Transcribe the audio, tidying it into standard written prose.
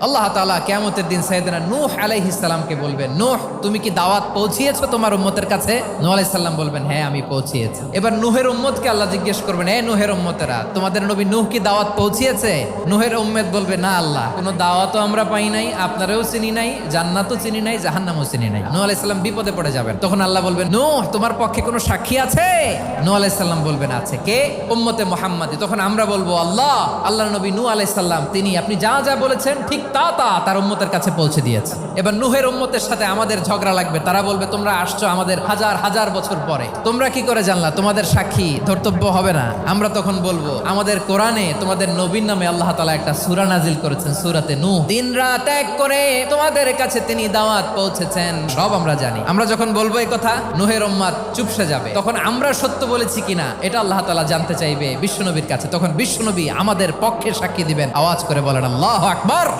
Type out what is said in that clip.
আল্লাহ তাআলা কিয়ামতের দিন সাইয়েদনা নূহ আলাইহিস সালামকে বলবেন, নূহ তুমি কি দাওয়াত পৌঁছিয়েছো তোমার উম্মতের কাছে? নূহ আলাইহিস সালাম বলবেন, হ্যাঁ আমি পৌঁছিয়েছি। এবার নূহের উম্মতকে আল্লাহ জিজ্ঞেস করবেন, হে নূহের উম্মতেরা, তোমাদের নবী নূহ কি দাওয়াত পৌঁছিয়েছে? নূহের উম্মত বলবে, না আল্লাহ, কোনো দাওয়াতও আমরা পাই নাই, আপনারাও চিনি নাই, জান্নাতও চিনি নাই, জাহান্নামও চিনি নাই। নূহ আলাইহিস সালাম বিপদে পড়ে যাবেন। তখন আল্লাহ বলবেন, নূহ তোমার পক্ষে কোনো সাক্ষী আছে? নূহ আলাইহিস সালাম বলবেন, আছে। কে? উম্মতে মুহাম্মাদি। তখন আমরা বলবো, আল্লাহর নবী নূহ আলাইহিস সালাম তিনি আপনি যা যা বলেছেন ঠিক তা তার উম্মতের কাছে পৌঁছে দিয়েছে। এবার নূহের উম্মতের সাথে আমাদের ঝগড়া লাগবে। তারা বলবে, তোমরা আসছো আমাদের হাজার হাজার বছর পরে, তোমরা কি করে জানলা? তোমাদের সাক্ষী ধর্তব্য হবে না? আমরা তখন বলবো, আমাদের কোরআনে তোমাদের নবীর নামে আল্লাহ তাআলা একটা সূরা নাজিল করেছেন, সূরাতে নূহ। দিন রাত এক করে তোমাদের কাছে তিনি দাওয়াত পৌঁছেছেন, সব আমরা জানি। আমরা যখন বলবো এই কথা, নূহের উম্মত চুপসে যাবে। তখন আমরা সত্য বলেছি কিনা এটা আল্লাহ তাআলা জানতে চাইবে বিশ্বনবীর কাছে। তখন বিশ্বনবী আমাদের পক্ষে সাক্ষী দিবেন। আওয়াজ করে বলেন আল্লাহু আকবার।